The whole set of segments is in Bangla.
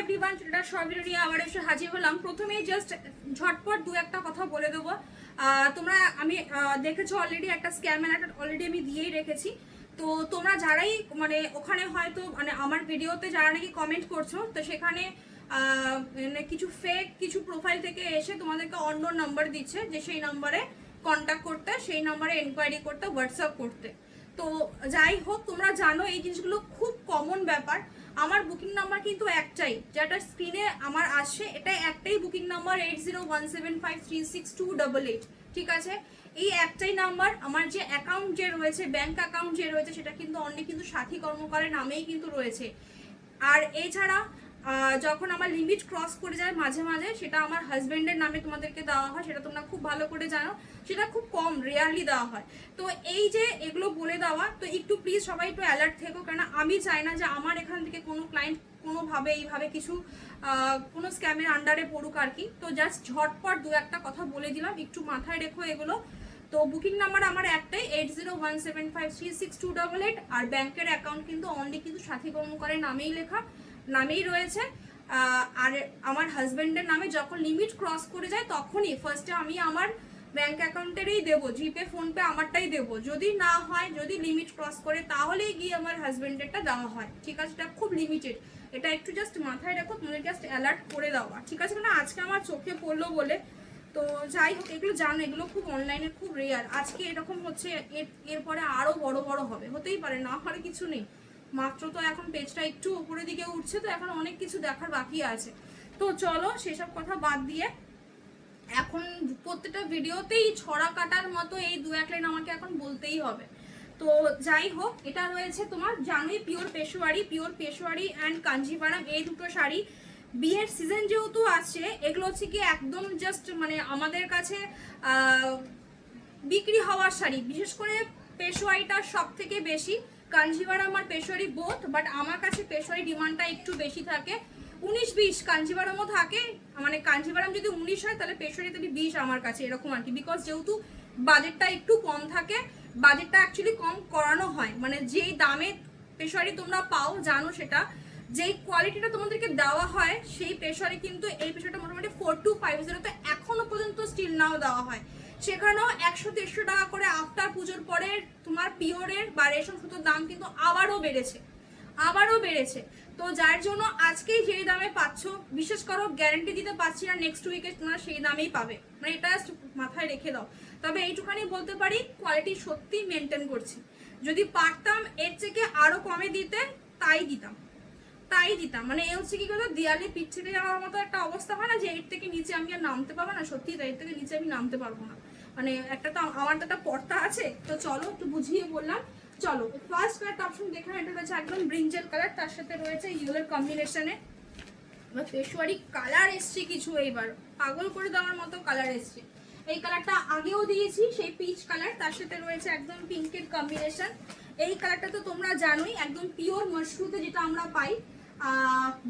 এভরিওয়ান, এটা সবির নিয়ে আবার এসে হাজির হলাম। প্রথমেই জাস্ট ঝটপট দু একটা কথা বলে দেবো। তোমরা আমি দেখেছো অলরেডি একটা স্ক্যাম অ্যালার্ট অলরেডি আমি দিয়েই রেখেছি। তো তোমরা যারাই মানে ওখানে হয়তো মানে আমার ভিডিওতে যারা নাকি কমেন্ট করছো, তো সেখানে মানে কিছু ফেক কিছু প্রোফাইল থেকে এসে তোমাদেরকে অন্য নাম্বার দিচ্ছে যে সেই নাম্বারে কন্ট্যাক্ট করতে, সেই নাম্বারে এনকোয়ারি করতে, হোয়াটসঅ্যাপ করতে। তো যাই হোক, তোমরা জানো এই জিনিসগুলো খুব কমন ব্যাপার। আমার বুকিং নাম্বার কিন্তু একটাই, যেটা স্ক্রিনে আমার আসছে, এটা একটাই বুকিং নাম্বার 8017536288। ঠিক আছে, এই একটাই নাম্বার। আমার যে অ্যাকাউন্ট যে রয়েছে, ব্যাংক অ্যাকাউন্ট যে রয়েছে, সেটা কিন্তু অনলি কিন্তু সাথী কর্মকারের নামেই কিন্তু রয়েছে। আর এছাড়া যখন আমার লিমিট ক্রস করে যায় মাঝে মাঝে, সেটা আমার হাজব্যান্ডের নামে তোমাদেরকে দেওয়া হয়, সেটা তোমরা খুব ভালো করে জানো। সেটা খুব কম, রেয়ারলি দেওয়া হয়। তো এই যে এগুলো বলে দেওয়া, তো একটু প্লিজ সবাই একটু অ্যালার্ট থেকো, কারণ আমি চাই না যে আমার এখান থেকে কোনো ক্লায়েন্ট কোনোভাবে এইভাবে কিছু কোনো স্ক্যামের আন্ডারে পড়ুক আর কি। তো জাস্ট ঝটপট দু একটা কথা বলে দিলাম, একটু মাথায় রেখো এগুলো। তো বুকিং নাম্বার আমার একটাই 8017536288, আর ব্যাংকের অ্যাকাউন্ট কিন্তু অনলি কিন্তু সাথী কর্মকারের নামেই লেখা, নামেই রয়েছে। আর আমার হাজব্যান্ডের নামে যখন লিমিট ক্রস করে যায় তখনই ফার্স্টে আমি আমার ব্যাংক অ্যাকাউন্টেরই দেবো, জিপে ফোনপে আমারটাই দেবো। যদি না হয়, যদি লিমিট ক্রস করে, তাহলেই গিয়ে আমার হাজব্যান্ডেরটা দেওয়া হয়। ঠিক আছে, এটা খুব লিমিটেড, এটা একটু জাস্ট মাথায় রাখো, তোমাদের জাস্ট অ্যালার্ট করে দেওয়া। ঠিক আছে, মানে আজকে আমার চোখে পড়লো বলে। তো যাই হোক, এগুলো জানো, এগুলো খুব অনলাইনে খুব রেয়ার। আজকে এরকম হচ্ছে, এরপরে আরও বড় বড় হবে, হতেই পারে, না হওয়ার কিছু নেই। মাত্র তো এখন পেজটা একটু উপরের দিকে উঠছে, তো এখন অনেক কিছু দেখার বাকি আছে। তো চলো সেসব কথা বাদ দিয়ে এখন প্রত্যেকটা ভিডিওতেই ছড়া কাটার মতো এই দু এক লাইন আমাকে এখন বলতেই হবে। তো যাই হোক, এটা রয়েছে তোমার জানোই পিওর পেশোয়ারি অ্যান্ড কাঞ্জিভারাম, এই দুটো শাড়ি। বিয়ের সিজন যেহেতু আছে, এগুলো হচ্ছে কি একদম জাস্ট মানে আমাদের কাছে বিক্রি হওয়ার শাড়ি। বিশেষ করে পেশোয়ারিটা সব থেকে বেশি, কাঞ্জিভারাম আর পেশোয়ারি বোথ, বাট আমার কাছে পেশোয়ারি ডিমান্ডটা একটু বেশি থাকে। 19-20 কাঞ্জিভারামও থাকে, মানে কাঞ্জিভারাম যদি 19 হয় তাহলে পেশোয়ারি তাহলে 20 আমার কাছে, এরকম আর কি। বিকজ যেহেতু বাজেটটা একটু কম থাকে, বাজেটটা অ্যাকচুয়ালি কম করানো হয়, মানে যেই দামে পেশোয়ারি তোমরা পাও জানো, সেটা যেই কোয়ালিটিটা তোমাদেরকে দেওয়া হয়, সেই পেশোয়ারি কিন্তু এই পেশোয়ারিটা মোটামুটি 4250 এখনো পর্যন্ত স্টিল নাও দেওয়া হয়। সেখানেও 100-150 টাকা করে আফটার পুজোর পরে তোমার পিওরের বা রেশম সুতোর দাম কিন্তু আবারও বেড়েছে। তো যার জন্য আজকেই যেই দামে পাচ্ছ, বিশেষ করো গ্যারান্টি দিতে পারছি না নেক্সট উইকে তোমরা সেই দামেই পাবে, মানে এটা মাথায় রেখে দাও। তবে এইটুখানি বলতে পারি, কোয়ালিটি সত্যি মেনটেন করছি। যদি পারতাম এর থেকে আরো কমে দিতে, তাই দিতাম। মানে এ হচ্ছে কি কথা, দেয়ালে পিঠ থেকে যাওয়ার মতো একটা অবস্থা হয় না, যে এর থেকে নিচে আমি আর নামতে পারবো না। সত্যি এর থেকে নিচে আমি নামতে পারবো না, মানে একটা তো আমার তো একটা পর্দা আছে। তো চলো একটু বুঝিয়ে বললাম। চলো ফার্স্ট কালারটা অপশন দেখে, এটা রয়েছে একদম ব্রিঞ্জেল কালার, তার সাথে রয়েছে ইয়েলোর কম্বিনেশনে। এবার পেশোয়ারি কালার এসছে কিছু, এইবার পাগল করে দেওয়ার মতো কালার এসছে। এই কালারটা আগেও দিয়েছি, সেই পিচ কালার, তার সাথে রয়েছে একদম পিঙ্কের কম্বিনেশন। এই কালারটা তো তোমরা জানোই, একদম পিওর মাশরুতে যেটা আমরা পাই,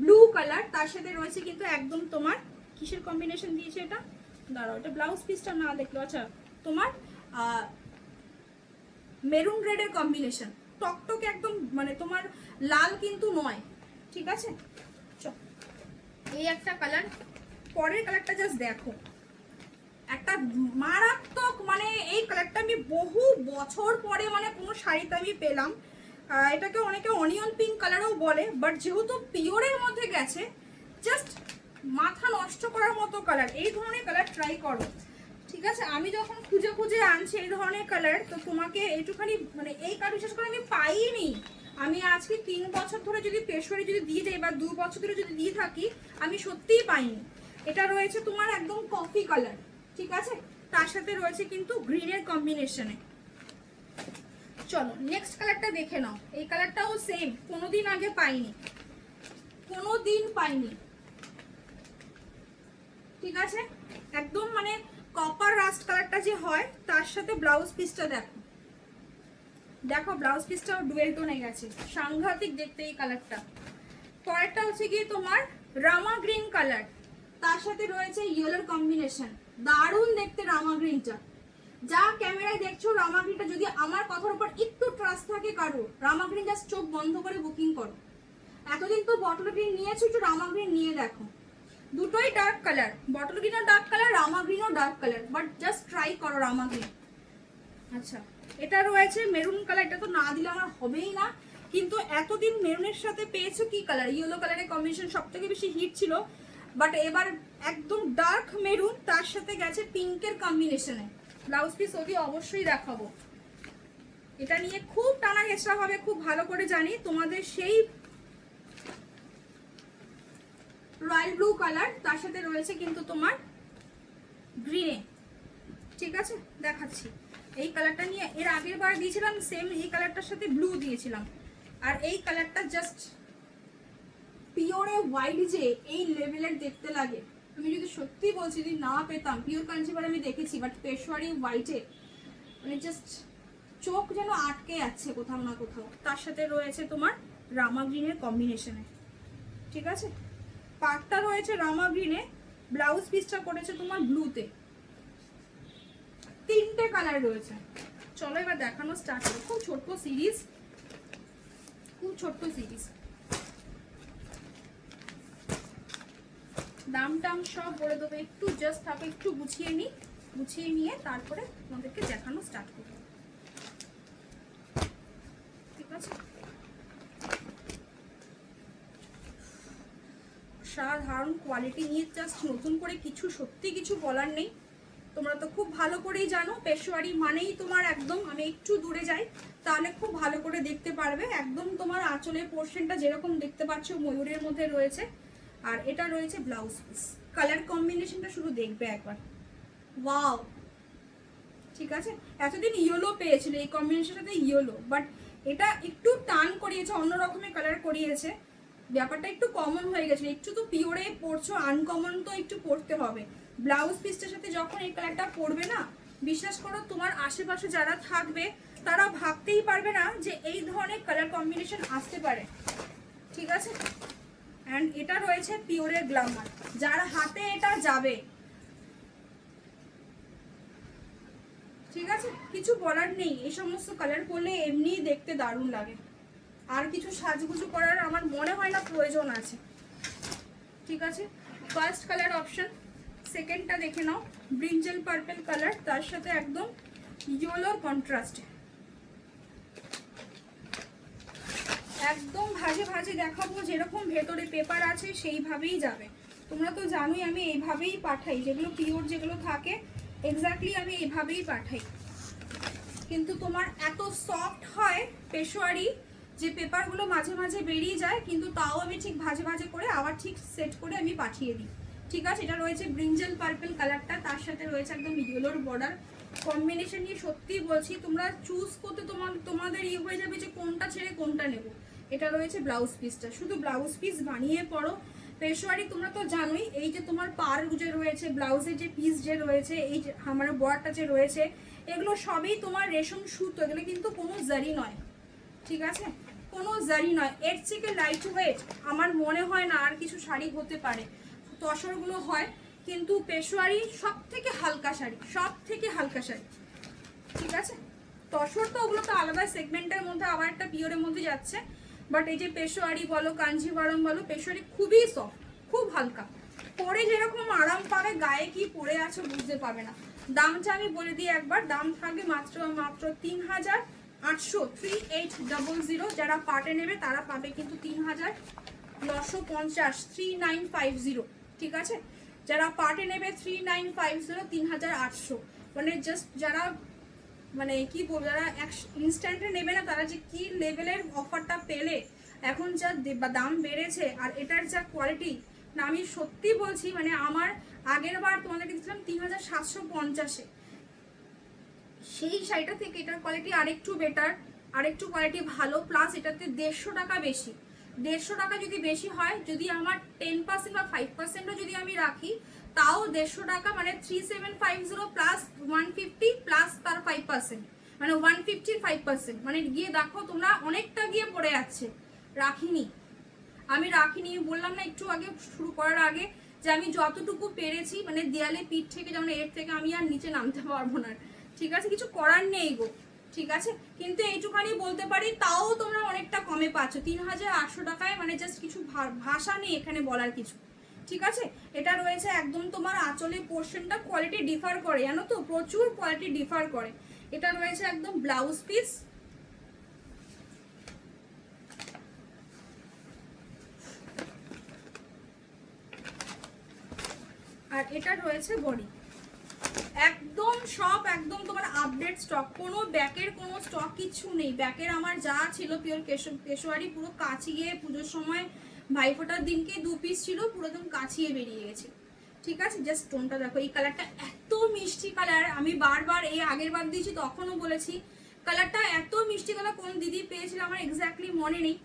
ব্লু কালার, তার সাথে রয়েছে কিন্তু একদম তোমার কিসের কম্বিনেশন দিয়েছে এটা, দাঁড়াও, এটা ব্লাউজ পিসটা না দেখলো, আচ্ছা তোমার মেরুন রেডের কম্বিনেশন, টকটকে একদম, মানে তোমার লাল কিন্তু নয়। ঠিক আছে, এই একটা কালার। পরের কালারটা জাস্ট দেখো, একটা মারাত্মক, মানে এই কালারটা আমি বহু বছর পরে মানে কোনো শাড়িতে আমি পেলাম। এটাকে অনেকে অনিয়ন পিঙ্ক কালারও বলে, বাট যেহেতু পিওরের মধ্যে গেছে, জাস্ট মাথা নষ্ট করার মতো কালার। এই ধরনের কালার ট্রাই করো। ঠিক আছে, আমি যখন খুঁজে আনছি এই ধরনের কালার, তো তোমাকে এইটুখানি মানে এই কালার বিশেষ করে আমি পাইনি। আমি আজকে 3 বছর ধরে যদি পেশোয়ারি যদি দিয়ে যাই, বা 2 বছর ধরে যদি দিয়ে থাকি, আমি সত্যিই পাইনি। এটা রয়েছে তোমার একদম কফি কালার, ঠিক আছে, তার সাথে রয়েছে কিন্তু গ্রিনের কম্বিনেশনে। চলো নেক্সট কালারটা দেখে নাও। এই কালারটাও সেম, কোনোদিন আগে পাইনি। ঠিক আছে, একদম মানে কপার রাস্ট কালারটা যে হয়, তার সাথে ব্লাউজ পিসটা দেখো ব্লাউজ পিসটাও ডুয়েল টোনে গেছে, সাংঘাতিক দেখতে এই কালারটা। পরেরটা হচ্ছে গিয়ে তোমার রামা গ্রিন কালার, তার সাথে রয়েছে ইয়েলোর কম্বিনেশন। দারুণ দেখতে রামা গ্রিনটা, যা ক্যামেরায় দেখছো রামা গ্রিনটা, যদি আমার কথার উপর একটু ট্রাস্ট থাকে কারো, রামা গ্রিন জাস্ট চোখ বন্ধ করে বুকিং করো। এতদিন তো বটল গ্রিন নিয়েছো, একটু রামা গ্রিন নিয়ে দেখো, দুটোই ডার্ক কালার, বটল গ্রিনও ডার্ক কালার, রামা গ্রিনও dark colour, but just try করো রামা গ্রিন। আচ্ছা, এটা রয়েছে মেরুন কালার, এটা তো না দিলে আমার হবেই না, কিন্তু এতদিন মেরুনের সাথে পেয়েছো কি কালার, ইয়েলো কালারের কম্বিনেশন সব থেকে বেশি হিট ছিল, বাট এবার একদম ডার্ক মেরুন, তার সাথে গেছে পিঙ্কের কম্বিনেশনে। ব্লাউজ পিস ওকে অবশ্যই দেখাবো, এটা নিয়ে খুব টানা হেঁচড়া হবে, খুব ভালো করে জানি। তোমাদের সেই রয়্যাল ব্লু কালার, তার সাথে রয়েছে কিন্তু তোমার গ্রিনে, ঠিক আছে দেখাচ্ছি। এই কালারটা নিয়ে এর আগের বার দিয়েছিলাম সেম এই কালারটার সাথে ব্লু দিয়েছিলাম, আর এই কালারটা জাস্ট পিওরে হোয়াইট যে এই লেভেলের দেখতে লাগে, আমি যদি সত্যি বলছি যদি না পেতাম, পিওর কাঞ্জিভার আমি দেখেছি, বাট পেশোয়ারি হোয়াইটে মানে জাস্ট চোখ যেন আটকে যাচ্ছে কোথাও না কোথাও। তার সাথে রয়েছে তোমার রামা গ্রিনের কম্বিনেশনে, ঠিক আছে, পাটটা রয়েছে রামা গ্রিনে, ব্লাউজ পিসটা করেছে তোমার ব্লুতে, তিনটে কালার রয়েছে। চলো এবার দেখানো স্টার্ট করো, খুব ছোট্ট সিরিজ, খুব ছোট্ট সিরিজ, দাম টাম সব বলে দেবো, একটু জাস্ট থাকে একটু গুছিয়ে নিই, গুছিয়ে নিয়ে তারপরে তোমাদেরকে দেখানো স্টার্ট করবো, ঠিক আছে। সাধারণ কোয়ালিটি নিয়ে জাস্ট নতুন করে কিছু সত্যি কিছু বলার নেই, তোমরা তো খুব ভালো করেই জানো পেশোয়ারি মানেই তোমার একদম, আমি একটু দূরে যাই তাহলে খুব ভালো করে দেখতে পারবে, একদম তোমার আঁচলের পোর্শনটা যেরকম দেখতে পাচ্ছ ময়ূরের মধ্যে রয়েছে, আর এটা রয়েছে ব্লাউজ পিস। কালার কম্বিনেশনটা শুধু দেখবে একবার, ওয়াও, ঠিক আছে। এতদিন ইয়েলো পেয়েছিল এই কম্বিনেশনের সাথে ইয়েলো, বাট এটা একটু টান করিয়েছে, অন্য রকমের কালার করিয়েছে, ব্যাপারটা একটু কমন হয়ে গেছে, একটু তো পিওরে পরছো, আনকমন তো একটু পরতে হবে। ব্লাউজ পিসটার সাথে যখন এই কালারটা পরবে না, বিশ্বাস করো তোমার আশেপাশে যারা থাকবে তারা ভাবতেই পারবে না যে এই ধরনের কালার কম্বিনেশন আসতে পারে, ঠিক আছে। অ্যান্ড এটা রয়েছে পিওরের গ্ল্যামার, যার হাতে এটা যাবে, ঠিক আছে, কিছু বলার নেই, এই সমস্ত কালার করলে এমনিই দেখতে দারুণ লাগে, আর কিছু সাজগুজু করার আমার মনে হয় না প্রয়োজন আছে, ঠিক আছে। ফার্স্ট কালার অপশন, সেকেন্ডটা দেখে নাও, ব্রিঞ্জেল পার্পল কালার, তার সাথে একদম ইয়েলোর কন্ট্রাস্টে, একদম ভাজে ভাজে দেখাবো, যেরকম ভেতরে পেপার আছে সেইভাবেই যাবে। তোমরা তো জানোই আমি এইভাবেই পাঠাই, যেগুলো পিওর যেগুলো থাকে এক্স্যাক্টলি আমি এইভাবেই পাঠাই, কিন্তু তোমার এত সফট হয় পেশোয়ারি যে পেপারগুলো মাঝে মাঝে বেরিয়ে যায়, কিন্তু তাও আমি ঠিক ভাজে ভাজে করে আবার ঠিক সেট করে আমি পাঠিয়ে দিই, ঠিক আছে। এটা রয়েছে ব্রিঞ্জেল পার্পল কালারটা, তার সাথে রয়েছে একদম ইয়েলোর বর্ডার, কম্বিনেশন নিয়ে সত্যি বলছি তোমরা চুজ করতে তোমাদের ইয়ে হয়ে যাবে যে কোনটা ছেড়ে কোনটা নেব। এটা রয়েছে ব্লাউজ পিসটা, শুধু ব্লাউজ পিস বানিয়ে পড়ো পেশোয়ারি, তোমরা তো জানোই এই যে তোমার পার যে রয়েছে, ব্লাউজের যে পিস যে রয়েছে, এই যে আমার বর্ডারটা যে রয়েছে, এগুলো সবই তোমার রেশম সুতো, এগুলো কিন্তু কোনো জারি নয়, ঠিক আছে, কোনো জারি নয়। এর থেকে লাইট ওয়েট আমার মনে হয় না আর কিছু শাড়ি হতে পারে, তসরগুলো হয়, কিন্তু পেশোয়ারি সব থেকে হালকা শাড়ি, সব থেকে হালকা শাড়ি, ঠিক আছে। তসর তো ওগুলো তো আলাদা সেগমেন্টের মধ্যে, আবার একটা পিওরের মধ্যে যাচ্ছে, বাট এই যে পেশোয়ারি বলো কাঞ্জিভারম বলো, পেশোয়ারি খুবই সফট, খুব হালকা, পরে যেরকম আরাম পাবে গায়ে কি পরে আছো বুঝতে পাবে না। দামটা আমি বলে দিই একবার, দাম থাকবে মাত্র 3800, 3800, যারা পার্টে নেবে তারা পাবে কিন্তু 3950, 3950, ঠিক আছে। যারা পার্টে নেবে 3950, 3800, মানে জাস্ট যারা মানে কি বলবো, যারা ইনস্ট্যান্টে নেবে না তারা যে কি লেভেলের অফারটা পেলে, এখন যা দাম বেড়েছে আর এটার যা কোয়ালিটি, না আমি সত্যি বলছি, মানে আমার আগের বার তোমাদেরকে দিয়েছিলাম 3750-এ, সেই শাড়িটা থেকে এটার কোয়ালিটি আরেকটু বেটার, আরেকটু কোয়ালিটি ভালো, প্লাস এটাতে 150 টাকা বেশি, 150 টাকা যদি বেশি হয়, যদি আমার 10% বা 5%ও যদি আমি রাখি, তাও 150 টাকা, মানে 3750 প্লাস 150 প্লাস তার 5%, মানে 155%, মানে গিয়ে দেখো তোমরা অনেকটা গিয়ে পড়ে যাচ্ছে। রাখিনি, আমি রাখিনি, বললাম না একটু আগে শুরু করার আগে যে আমি যতটুকু পেরেছি, মানে দেয়ালে পিঠ থেকে, যেমন এর থেকে আমি আর নিচে নামতে পারবো না, ঠিক আছে, কিছু করার নেই গো, ঠিক আছে, কিন্তু এইটুখানি বলতে পারি তাও তোমরা অনেকটা কমে পাচ্ছ 3800 টাকায়, মানে জাস্ট কিছু ভাষা নেই এখানে বলার কিছু। ঠিক আছে, এটা রয়েছে একদম তোমার আঁচলের পোর্শনটা কোয়ালিটি ডিফার করে, জানো তো, প্রচুর কোয়ালিটি ডিফার করে। এটা রয়েছে একদম ব্লাউজ পিস, আর এটা রয়েছে বডি। একদম সব একদম তোমার আপডেট স্টক, কোনো ব্যাকের কোনো স্টক কিছু নেই। ব্যাকের আমার যা ছিল পিওর পেশোয়ারি পুরো কাচিয়ে পুজোর সময় ভাইফোঁটার দিনকে 2 পিস ছিল, পুরো একদম কাচিয়ে বেরিয়ে গেছে। ঠিক আছে, জাস্ট টোনটা দেখো, এই কালারটা এত মিষ্টি কালার, আমি বারবার এই আগের বার দিয়েছি তখনও বলেছি কালারটা এত মিষ্টি কালার কোন দিদি পেয়েছিল আমার এক্স্যাক্টলি মনে নেই,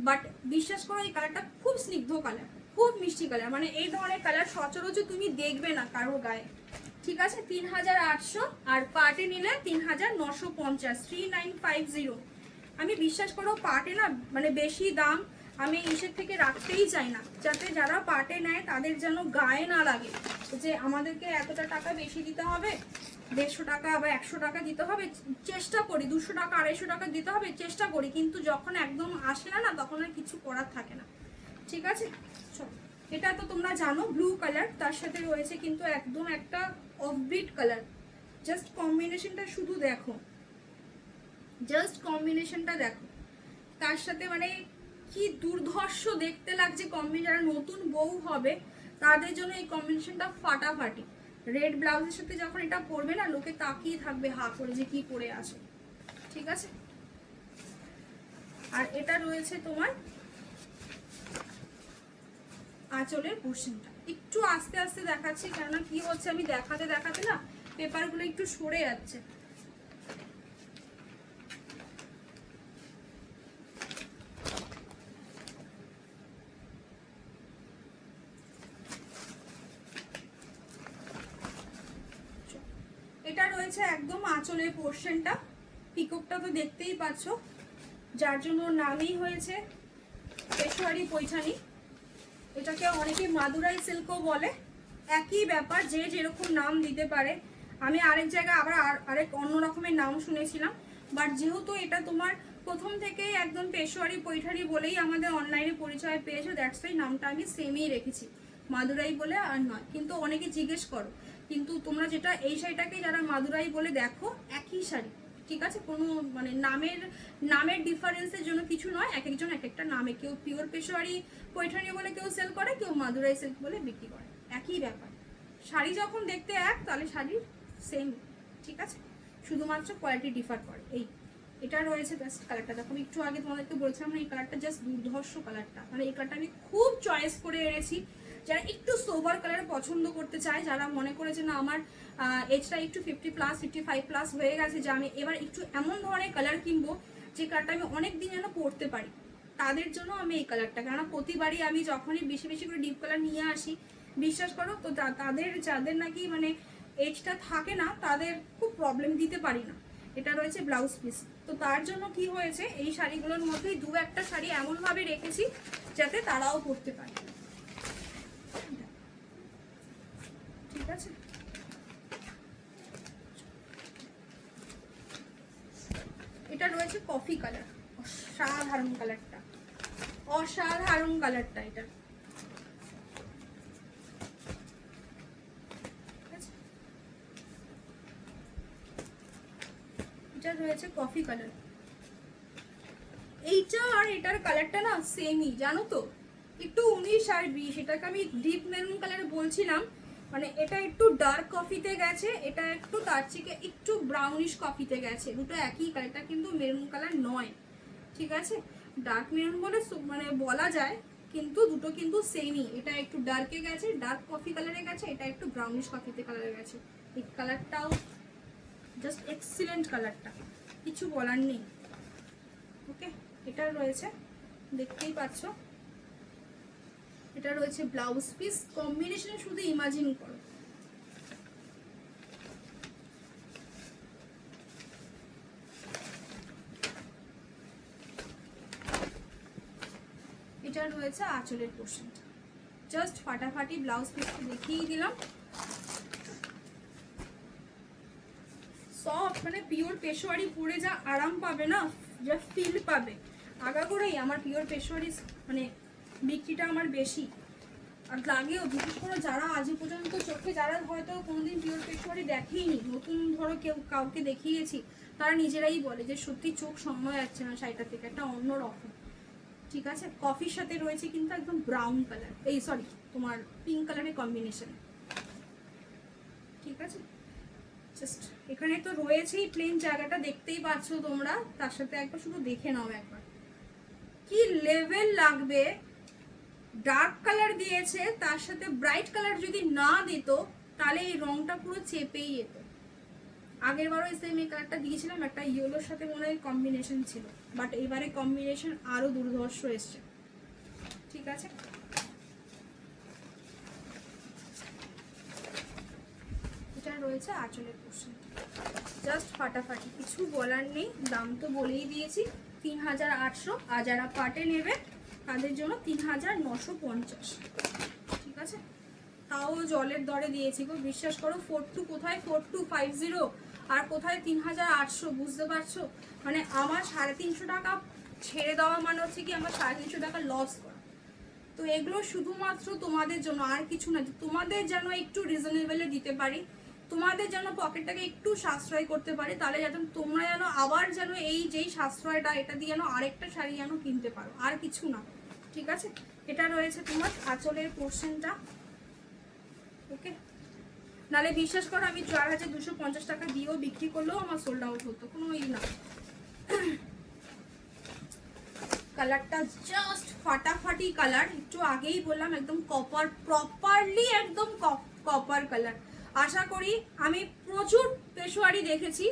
বাট বিশ্বাস করো এই কালারটা খুব স্নিগ্ধ কালার, খুব মিষ্টি কালার, মানে এই ধরনের কালার সচরাচর তুমি দেখবে না কারোর গায়ে। ঠিক আছে, 3800, আর পার্টে নিলে 3950, 3950। আমি বিশ্বাস করো পার্টে না মানে বেশি দাম আমি ইসের থেকে রাখতেই চাই না, যাতে যারা পার্টে নেয় তাদের যেন গায়ে না লাগে যে আমাদেরকে এতটা টাকা বেশি দিতে হবে, 150 টাকা বা 100 টাকা দিতে হবে। চেষ্টা করি 200 টাকা 250 টাকা দিতে হবে, চেষ্টা করি, কিন্তু যখন একদম আসে না তখন আর কিছু করার থাকে না। ঠিক আছে, চলো, এটা তো তোমরা জানো ব্লু কালার, তার সাথে রয়েছে কিন্তু একদম একটা অফবিট কালার। জাস্ট কম্বিনেশনটা শুধু দেখো, জাস্ট কম্বিনেশনটা দেখো, তার সাথে মানে কি দুর্ধর্ষ দেখতে লাগছে কম্বিনেশন। যারা নতুন বউ হবে তাদের জন্য এই কম্বিনেশনটা ফাটাফাটি। রেড ব্লাউজের সাথে যখন এটা পরবে না লোকে তাকিয়ে থাকবে হা করে যে কি পরে আছে। ঠিক আছে, আর এটা রয়েছে তোমার আঁচলের পোর্শনটা। একটু আস্তে আস্তে দেখাচ্ছি, কেননা কি হচ্ছে আমি দেখাতে দেখাতে না পেপারগুলো একটু সরে যাচ্ছে। এটা রয়েছে একদম আঁচলের পোর্শনটা, পিককটা তো দেখতেই পাচ্ছ, যার জন্য নামই হয়েছে পেশোয়ারি পৈঠানি। এটাকে অনেকে মাদুরাই সিল্কও বলে, একই ব্যাপার, যে যেরকম নাম দিতে পারে। আমি আরেক জায়গায় আবার আরেক অন্য রকমের নাম শুনেছিলাম, বাট যেহেতু এটা তোমার প্রথম থেকেই একদম পেশোয়ারি পৈঠানি বলেই আমাদের অনলাইনে পরিচয় পেয়েছো, দ্যাটস ওয়াই নামটা আমি সেমই রেখেছি, মাদুরাই বলে আর নয়। কিন্তু অনেকে জিজ্ঞেস করো, কিন্তু তোমরা যেটা এই শাড়িটাকে যারা মাদুরাই বলে দেখো একই শাড়ি। ঠিক আছে, কোনো মানে নামের ডিফারেন্সের জন্য কিছু নয়, এক একজন এক একটা নামে, কেউ পিওর পেশোয়ারি পৈঠানি বলে কেউ সেল করে, কেউ মাদুরাই সিল্ক বলে বিক্রি করে, একই ব্যাপার। শাড়ি যখন দেখতে এক তাহলে শাড়ির সেম। ঠিক আছে, শুধুমাত্র কোয়ালিটি ডিফার করে। এই এটা রয়েছে জাস্ট কালারটা দেখো, আমি একটু আগে তোমাদেরকে বলছিলাম না এই কালারটা জাস্ট দুর্ধর্ষ কালারটা, মানে এই কালারটা আমি খুব চয়েস করে এনেছি। যারা একটু সোবার কালার পছন্দ করতে চায়, যারা মনে করেছে না আমার এজটা একটু 50+, 55+ হয়ে গেছে, যে আমি এবার একটু এমন ধরনের কালার কিনবো যে কালারটা আমি অনেক দিন যেন পরতে পারি, তাদের জন্য আমি এই কালারটা, কেননা প্রতিবারই আমি যখনই বেশি বেশি করে ডিপ কালার নিয়ে আসি বিশ্বাস করো তো তাদের যাদের নাকি মানে এজটা থাকে না তাদের খুব প্রবলেম দিতে পারি না। এটা রয়েছে ব্লাউজ পিস, তো তার জন্য কি হয়েছে এই শাড়িগুলোর মধ্যেই 2-1টা শাড়ি এমনভাবে রেখেছি যাতে তারাও পরতে পারে। ঠিক আছে, এটা রয়েছে কফি কালার, অসাধারণ কালারটা, অসাধারণ কালারটা। এটা রয়েছে কফি কালার, এইটা আর এটার কালারটা না সেমই, জানো তো, একটু 19 আর 20। এটাকে আমি ডিপ মেরুন কালার বলছিলাম, মানে এটা একটু ডার্ক কফিতে গেছে, এটা একটু তার থেকে একটু ব্রাউনিশ কফিতে গেছে, দুটো একই কালারটা কিন্তু মেরুন কালার নয়। ঠিক আছে, ডার্ক মেরুন বলে মানে বলা যায়, কিন্তু দুটো কিন্তু সেমই। এটা একটু ডার্কে গেছে, ডার্ক কফি কালারে গেছে, এটা একটু ব্রাউনিশ কফিতে কালারে গেছে। এই কালারটাও জাস্ট এক্সিলেন্ট কালারটা, কিছু বলার নেই। ওকে, এটা রয়েছে দেখতেই পাচ্ছ, এটা রয়েছে ব্লাউজ পিস। কম্বিনেশন শুধু ইমাজিন করো, এটা রয়েছে আঁচলের পোর্শনটা, জাস্ট ফাটাফাটি ব্লাউজ পিসটা দেখিয়ে দিলাম। সফট, মানে পিওর পেশোয়ারি পরে যা আরাম পাবে না, যা ফিল পাবে, আগাগোড়াই আমার পিওর পেশোয়ারি মানে বিক্রিটা আমার বেশি। আর লাগেও, বিশেষ করে যারা আজ পর্যন্ত চোখে, যারা হয়তো কোনোদিন পিওর পেশোয়ারি দেখেইনি, নতুন ধরো কেউ কাউকে দেখিয়েছি, তারা নিজেরাই বলে যে সত্যি চোখ সামনে যাচ্ছে না শাড়িটা থেকে, একটা অন্য রকম। ঠিক আছে, কফির সাথে রয়েছে কিন্তু একদম ব্রাউন কালার, এই সরি তোমার পিঙ্ক কালারের কম্বিনেশন। ঠিক আছে, জাস্ট এখানে তো রয়েছেই প্লেন জায়গাটা, দেখতেই পাচ্ছ তোমরা, তার সাথে একবার শুধু দেখে নাও একবার কি লেভেল লাগবে। ডার্ক কালার দিয়েছে, তার সাথে ব্রাইট কালার যদি না দিত তাহলে এই রংটা পুরো চেপেই যেত। আগের বারও সেম এই কালারটা দিয়েছিলাম, একটা ইয়েলোর সাথে মনে হয় কম্বিনেশন ছিল, বাট এবারে কম্বিনেশন আরো দুর্ধর্ষ এসছে। ঠিক আছে, এটা রয়েছে আঁচলের পোর্শন, জাস্ট ফাটাফাটি, কিছু বলার নেই। দাম তো বলেই দিয়েছি 3800, আর যারা পাটে নেবে তাদের জন্য 3950। ঠিক আছে, তাও জলের দরে দিয়েছি গো, বিশ্বাস করো। 42 কোথায় 4250 আর কোথায় 3800, বুঝতে পারছো? মানে আমার 350 টাকা ছেড়ে দেওয়া মানে হচ্ছে কি আমার 350 টাকা লস করা। তো এগুলো শুধুমাত্র তোমাদের জন্য, আর কিছু না, তোমাদের যেন একটু রিজনেবলে দিতে পারি, তোমাদের যেন পকেটটাকে একটু সাশ্রয় করতে পারি, তাহলে যাতে তোমরা যেন আবার যেন এই যেই সাশ্রয়টা, এটা দিয়ে যেন আরেকটা শাড়ি যেন কিনতে পারো, আর কিছু না। ঠিক আছে, এটা রয়েছে তোমার আঁচলের পোর্শনটা। ওকে, নালে বিশ্বাস করো আমি 4250 টাকা দিয়েও বিক্রি করলেও আমার সোল্ড আউট হতো, কোনো ই না। কালারটা জাস্ট ফাটাফাটি কালার, একটু আগেই বললাম একদম কপার, প্রপারলি একদম কপার কালার। আশা করি, আমি প্রচুর পেশোয়ারি দেখেছি,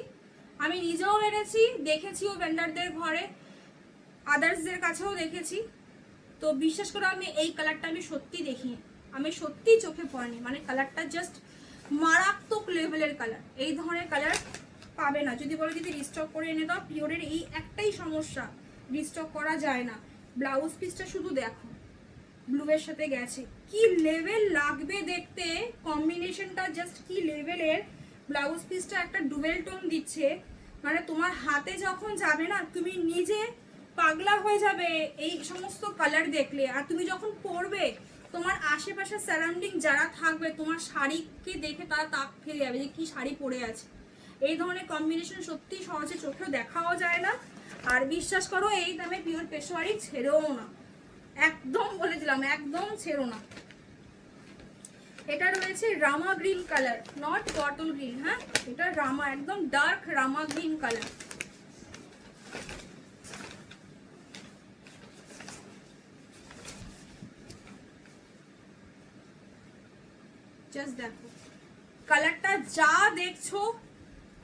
আমি নিজেও এনেছি, দেখেছিও ভেন্ডারদের ঘরে, আদার্সদের কাছেও দেখেছি। তো বিশ্বাস করো আমি এই কালারটা আমি সত্যি দেখি, আমি সত্যি চোখে পড়েনি, মানে কালারটা জাস্ট মারাত্মক লেভেলের কালার। এই ধরনের কালার পাবে না, যদি বলো যদি রিস্টক করে এনে দাও। পিওরের এই একটাই সমস্যা, রিস্টক করা যায় না। ব্লাউজ পিসটা শুধু দেখো, ব্লু এর সাথে গেছে, কি লেভেল লাগবে দেখতে, কম্বিনেশনটা জাস্ট কি লেভেলের। ব্লাউজ পিসটা একটা ডুবেল টোন দিচ্ছে, মানে তোমার হাতে যখন যাবে না তুমি নিজে পাগলা হয়ে যাবে এই সমস্ত কালার দেখলে। আর তুমি যখন পরবে, তোমার আশেপাশে সারাউন্ডিং যারা থাকবে তোমার শাড়িকে দেখে তারা তাক ফেলে যাবে যে কি শাড়ি পরে আছে। এই ধরনের কম্বিনেশন সত্যি সহজে চোখেও দেখাও যায় না। আর বিশ্বাস করো এই দামে পিওর পেশোয়ারি ছেড়েও না, একদম বলে দিলাম, একদম ছেড়ো না। এটা রয়েছে rama green colour, not bottle green, হ্যাঁ এটা রামা, একদম dark rama green colour. Just দেখো কালারটা, যা দেখছো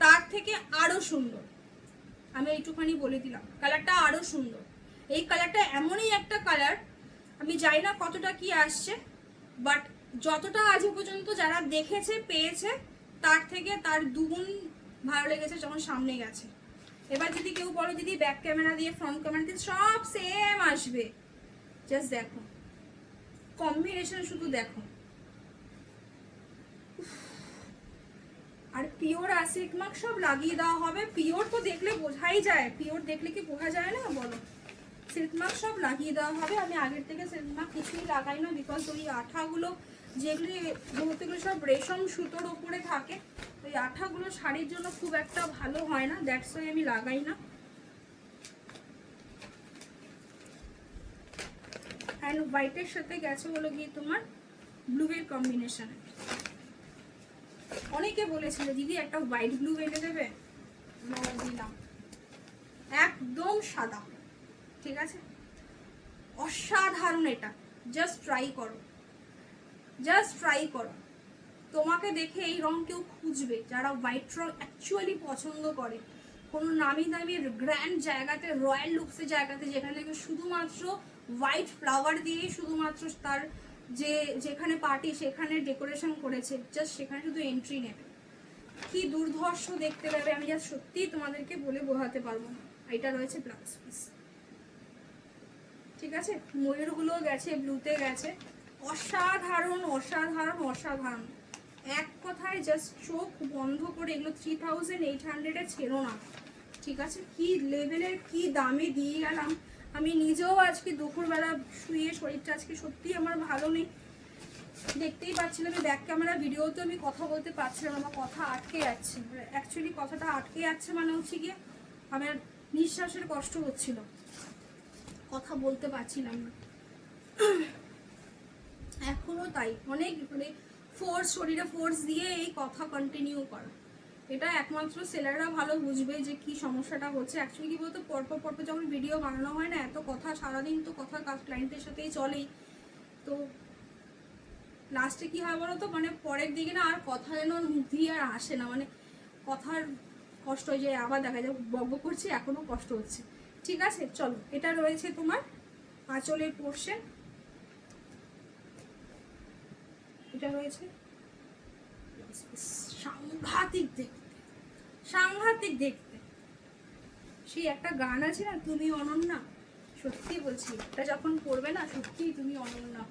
তার থেকে আরো সুন্দর, আমি এইটুখানি বলে দিলাম, কালারটা আরো সুন্দর। এই কালারটা এমনই একটা কালার, আমি জানি না কতটা কি আসছে, বাট যতটা আজ পর্যন্ত যারা দেখেছে পেয়েছে তার থেকে তার দুগুণ ভালো লেগেছে যখন সামনে গেছে। এবার যদি কেউ বলো যদি ব্যাক ক্যামেরা দিয়ে ফ্রন্ট ক্যামেরা দিয়ে সব সেম আসবে, জাস্ট দেখো কম্বিনেশন, শুধু দেখো। আর পিওর সিল্ক মার্ক সব লাগিয়ে দেওয়া হবে, পিওর তো দেখলে বোঝাই যায়, পিওর দেখলে কি বোঝা যায় না বলো? সিল্ক মার্ক সব লাগিয়ে দেওয়া হবে। আমি আগের থেকে সিল্ক মার্ক কিছুই লাগাই না, বিকজ ওই আঠাগুলো যেগুলি বলতে গেলে সব রেশম সুতোর ওপরে থাকে, ওই আঠাগুলো শাড়ির জন্য খুব একটা ভালো হয় না, দ্যাটস ওয়াই আমি লাগাই না। অ্যান্ড হোয়াইটের সাথে গেছে হলো গিয়ে তোমার ব্লু এর কম্বিনেশনে। অনেকে বলেছিল দিদি একটা হোয়াইট ব্লু এনে দেবে, দিলাম, একদম সাদা। ঠিক আছে, অসাধারণ, এটা জাস্ট ট্রাই করো, জাস্ট ট্রাই করো। তোমাকে দেখে এই রং কেউ খুঁজবে যারা হোয়াইট রং অ্যাকচুয়ালি পছন্দ করে, কোনো নামি দামি গ্র্যান্ড জায়গাতে, রয়্যাল লুকসের জায়গাতে, যেখানে শুধুমাত্র হোয়াইট ফ্লাওয়ার দিয়ে শুধুমাত্র তার যে যেখানে পার্টি সেখানে ডেকোরেশন করেছে, জাস্ট সেখানে শুধু এন্ট্রি নেবে, কি দুর্ধর্ষ দেখতে পাবে, আমি জাস্ট সত্যিই তোমাদেরকে বলে বোঝাতে পারবো না। এটা রয়েছে ব্লাউজ পিস। ঠিক আছে, ময়ূরগুলো গেছে, ব্লুতে গেছে, অসাধারণ অসাধারণ অসাধারণ, এক কথায় জাস্ট চোখ বন্ধ করে এগুলো 3800-এ ছেড়ো না, ঠিক আছে? কি লেভেলের কি দামে দিয়ে গেলাম। আমি নিজেও আজকে দুপুরবেলা শুয়ে শরীরটা আজকে সত্যিই আমার ভালো নেই, দেখতেই পাচ্ছিলাম আমি ব্যাক ক্যামেরা ভিডিওতে আমি কথা বলতে পারছিলাম, আমার কথা আটকে যাচ্ছে। অ্যাকচুয়ালি কথাটা আটকে যাচ্ছে মানে হচ্ছে গিয়ে আমার নিঃশ্বাসের কষ্ট হচ্ছিল, কথা বলতে পারছিলাম না। এখনো তাই, অনেক মানে ফোর্স, শরীরে ফোর্স দিয়ে এই কথা কন্টিনিউ করা, এটা একমাত্র সেলাররা ভালো বুঝবে যে কি সমস্যাটা হচ্ছে। অ্যাকচুয়ালি কি বলতো, পরপর পরপর যখন ভিডিও বানানো হয় না, এত কথা সারাদিন তো কথা ক্লায়েন্টের সাথেই চলেই, তো লাস্টে কি হয় বলো তো, মানে পরের দিকে না আর কথা যেন মুখ দিয়ে আর আসে না, মানে কথার কষ্ট হয়ে যায়, আবার দেখা যায় বকব করছি, এখনো কষ্ট হচ্ছে। ঠিক আছে, চলো, এটা রয়েছে তোমার আঁচলের পোর্শন, এটা রয়েছে। সাংঘাতিক দেখতে, সাংঘাতিক দেখতে। সেই একটা গান আছে না, তুমি অনন্যা, সত্যি বলছি এটা যখন পড়বে না সত্যিই তুমি অনন্যা।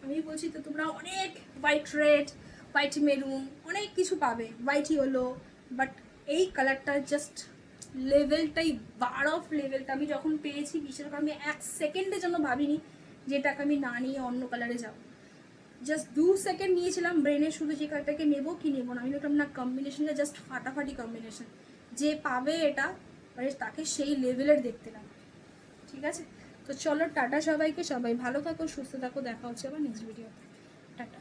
আমি বলছি তো তোমরা অনেক হোয়াইট রেড, হোয়াইট মেরুন অনেক কিছু পাবে, হোয়াইট ইয়েলো, বাট এই কালারটা জাস্ট লেভেলটাই বার অফ লেভেলটা। আমি যখন পেয়েছি বিশেষ করে আমি 1 সেকেন্ডে যেন ভাবিনি যে এটাকে আমি না নিয়ে অন্য কালারে যাব। জাস্ট 2 সেকেন্ড নিয়েছিলাম ব্রেনে শুধু যে কালারটাকে নেবো কি নেবো না। আমি দেখলাম না, কম্বিনেশনটা জাস্ট ফাটাফাটি কম্বিনেশন, যে পাবে এটা মানে তাকে সেই লেভেলের দেখতে লাগে। ঠিক আছে, তো চলো টাটা সবাইকে, সবাই ভালো থাকো, সুস্থ থাকো, দেখা হচ্ছে আবার নেক্সট ভিডিওতে। টাটা।